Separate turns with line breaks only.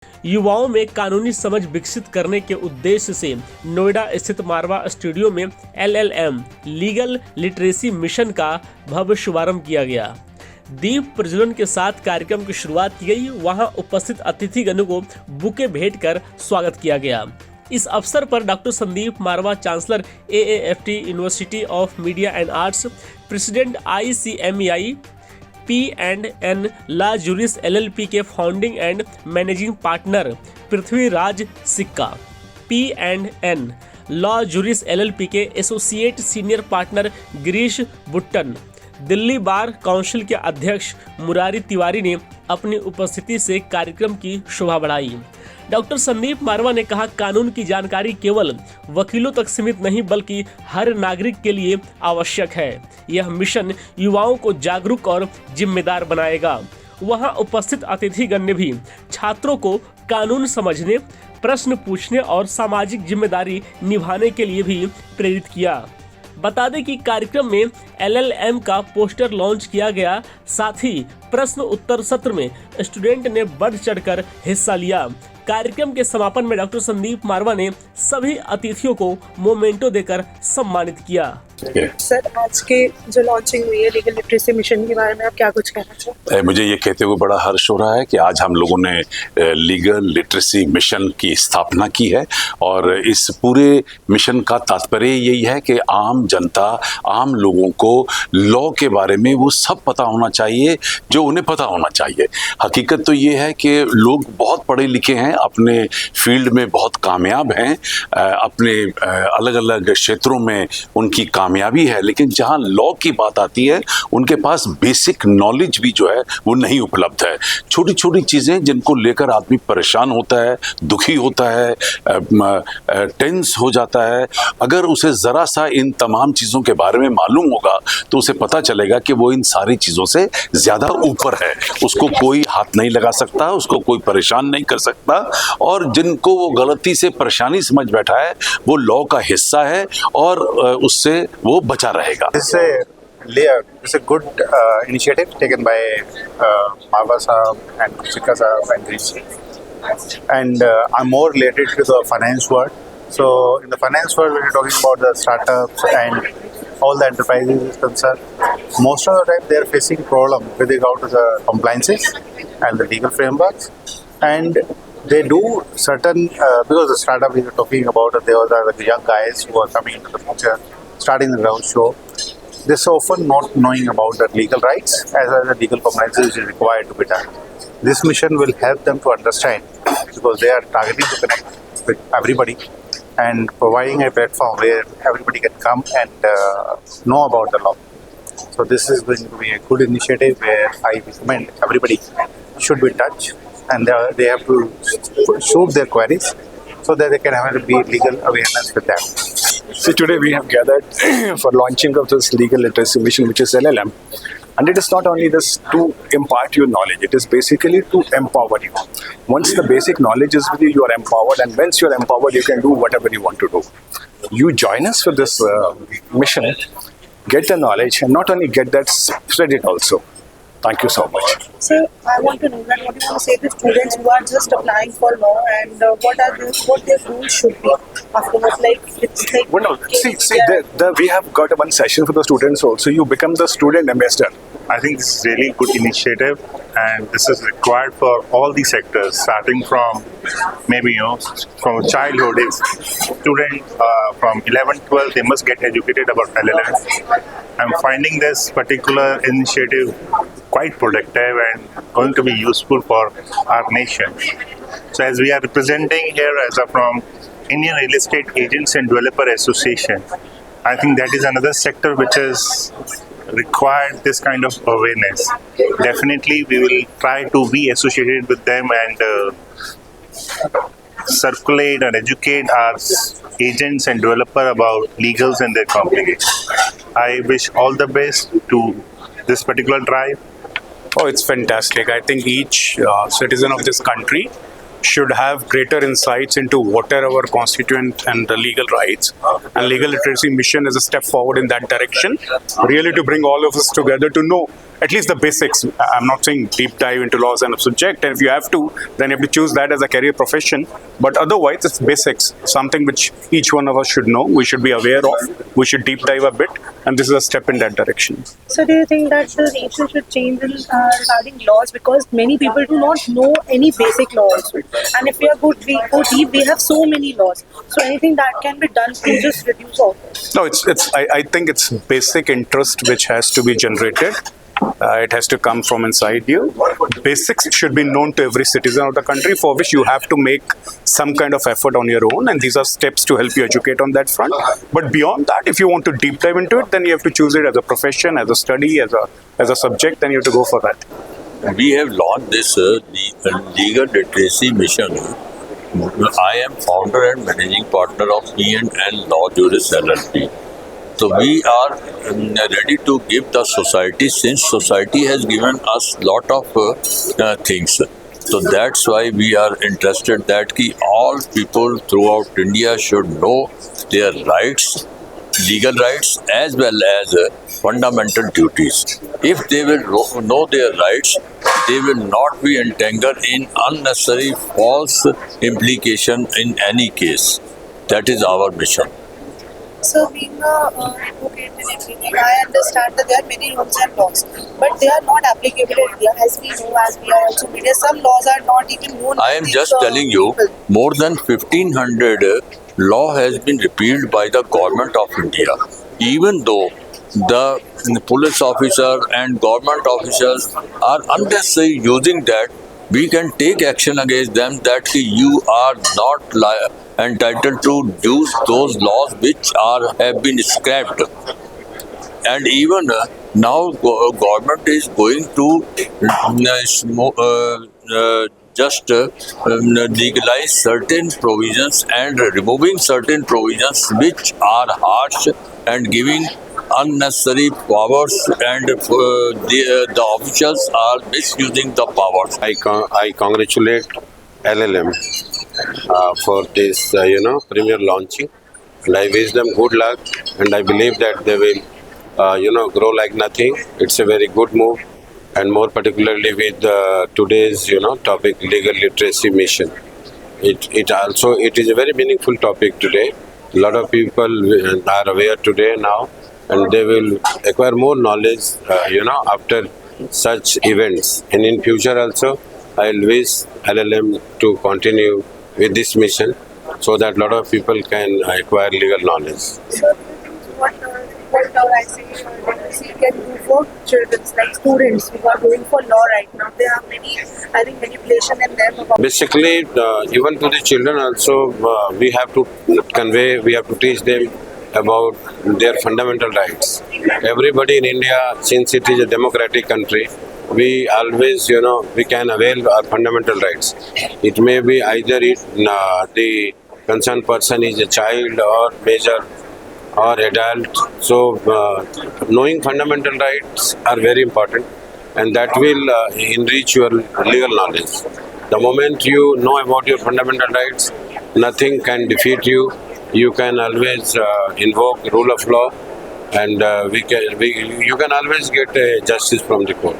युवाओं में कानूनी समझ विकसित करने के उद्देश्य से नोएडा स्थित मारवा स्टूडियो में LLM लीगल लिटरेसी मिशन का भव्य शुभारंभ किया गया। दीप प्रज्वलन के साथ कार्यक्रम की शुरुआत की गई। वहां उपस्थित अतिथिगणों को बुके भेंट कर स्वागत किया गया। इस अवसर पर doctor Sandeep Marwah, chancellor AAFT university of media and arts, president ICMEI P&N law Juris LLP के founding and managing partner Prithviraj Sikka, P&N law Juris LLP के associate senior partner Girish Buttan, Delhi bar council के अध्यक्ष मुरारी तिवारी ने अपनी उपस्थिति से कार्यक्रम की शोभा बढ़ाई। डॉक्टर संदीप मारवा ने कहा, कानून की जानकारी केवल वकीलों तक सीमित नहीं बल्कि हर नागरिक के लिए आवश्यक है। यह मिशन युवाओं को जागरूक और जिम्मेदार बनाएगा। वहां उपस्थित अतिथिगण ने भी छात्रों को कानून समझने, प्रश्न पूछने और सामाजिक जिम्मेदारी निभाने के लिए भी प्रेरित किया। बता दें कि कार्यक्रम में LLM का पोस्टर लॉन्च किया गया। साथ ही प्रश्न उत्तर सत्र में स्टूडेंट ने बढ़ चढ़कर हिस्सा लिया। कार्यक्रम के समापन में डॉक्टर संदीप मारवा ने सभी अतिथियों को मोमेंटो देकर सम्मानित किया।
सर, आज के जो लॉन्चिंग हुई है लीगल लिटरेसी मिशन के बारे में आप क्या कुछ कहना चाहते हैं?
मुझे ये कहते हुए बड़ा हर्ष हो रहा है कि आज हम लोगों ने लीगल लिटरेसी मिशन की स्थापना की है और इस पूरे मिशन का तात्पर्य यही है कि आम जनता, आम लोगों को लॉ के बारे में वो सब पता होना चाहिए जो उन्हें पता होना चाहिए। हकीकत तो ये है कि लोग बहुत पढ़े लिखे हैं, अपने फील्ड में बहुत कामयाब हैं, अपने अलग अलग क्षेत्रों में उनकी कामयाबी है, लेकिन जहां लॉ की बात आती है उनके पास बेसिक नॉलेज भी जो है वो नहीं उपलब्ध है। छोटी छोटी चीज़ें जिनको लेकर आदमी परेशान होता है, दुखी होता है, टेंस हो जाता है, अगर उसे ज़रा सा इन तमाम चीज़ों के बारे में मालूम होगा तो उसे पता चलेगा कि वो इन सारी चीज़ों से ज़्यादा ऊपर है। उसको कोई हाथ नहीं लगा सकता, उसको कोई परेशान नहीं कर सकता, और जिनको वो गलती से परेशानी समझ बैठा है वो लॉ का हिस्सा है और उससे वो बचा रहेगा।
It's a good initiative taken by Marwa Sahab and Sikka Sahab and Girish. And I'm more related to the finance world. So in the finance world, when you're talking about the startups and all the enterprises is concerned, most of the time they're facing problem with regard to the compliances and the legal frameworks. And they do certain, because the startup we were talking about, those are the young guys who are coming into the future, starting the ground show. They're so often not knowing about the legal rights as well as the legal compliances which is required to be done. This mission will help them to understand, because they are targeting to connect with everybody and providing a platform where everybody can come and know about the law. So this is going to be a good initiative where I recommend everybody should be in touch, and they have to shoot their queries so that they can have a legal awareness with them.
So today we have gathered for launching of this legal literacy mission, which is LLM. And it is not only this to impart your knowledge, it is basically to empower you. Once the basic knowledge is with you, you are empowered, and once you are empowered, you can do whatever you want to do. You join us for this mission, get the knowledge, and not only get that, spread it also. Thank you so much.
Sir, I want to know that what you want to say to students who are just applying for law, and what their goals should be afterwards.
Well, no, we have got one session for the students also. You become the student ambassador.
I think this is really good initiative, and this is required for all the sectors, starting from maybe from childhood. If student from 11th, 12th, they must get educated about LLM. I'm finding this particular initiative quite productive and going to be useful for our nation. So as we are representing here from Indian Real Estate Agents and Developer Association, I think that is another sector which is required this kind of awareness. Definitely we will try to be associated with them and circulate and educate our agents and developer about legals and their complications. I wish all the best to this particular drive.
Oh, it's fantastic. I think each citizen of this country should have greater insights into what are our constituent and the legal rights. And legal literacy mission is a step forward in that direction, really to bring all of us together to know at least the basics. I'm not saying deep dive into laws and subject, and if you have to, then you have to choose that as a career profession. But otherwise, it's basics, something which each one of us should know, we should be aware of, we should deep dive a bit, and this is a step in that direction.
So do you think that the nation should change in, regarding laws, because many people do not know any basic laws, and if we go deep, we have so many laws. So anything that can be done to just reduce all this?
No, I think it's basic interest which has to be generated. It has to come from inside you. Basics should be known to every citizen of the country, for which you have to make some kind of effort on your own, and these are steps to help you educate on that front. But beyond that, if you want to deep dive into it, then you have to choose it as a profession, as a study, as a subject, then you have to go for that.
We have launched this legal literacy mission. I am founder and managing partner of E&N Law Juris LLP. So we are ready to give the society, since society has given us lot of things. So that's why we are interested that all people throughout India should know their rights, legal rights, as well as fundamental duties. If they will know their rights, they will not be entangled in unnecessary false implication in any case. That is our mission.
So being an advocate and everything, I understand that there are many rules and laws, but they are not applicable in India, as we know, as we are also media. Some laws are not even known.
I am just telling you, more than 1500 law has been repealed by the government of India. Even though the police officer and government officers are unnecessarily using that, we can take action against them that you are not entitled to use those laws which have been scrapped. And even now government is going to legalize certain provisions and removing certain provisions which are harsh and giving unnecessary powers, and the officials are misusing the powers.
I congratulate LLM for this, premier launching, and I wish them good luck, and I believe that they will, grow like nothing. It's a very good move, and more particularly with today's, topic, legal literacy mission. It is a very meaningful topic today. A lot of people are aware today now, and they will acquire more knowledge, after such events. And in future also, I will wish LLM to continue with this mission so that a lot of people can acquire legal knowledge.
So what I say literacy can do for children, like students who are going for law right now? There are many, I think, manipulation in them.
Basically, even to the children also, we have to teach them about their fundamental rights. Everybody in India, since it is a democratic country, we always, we can avail our fundamental rights. It may be either the concerned person is a child or major or adult. So, knowing fundamental rights are very important, and that will enrich your legal knowledge. The moment you know about your fundamental rights, nothing can defeat you. You can always invoke rule of law, and you can always get justice from the court.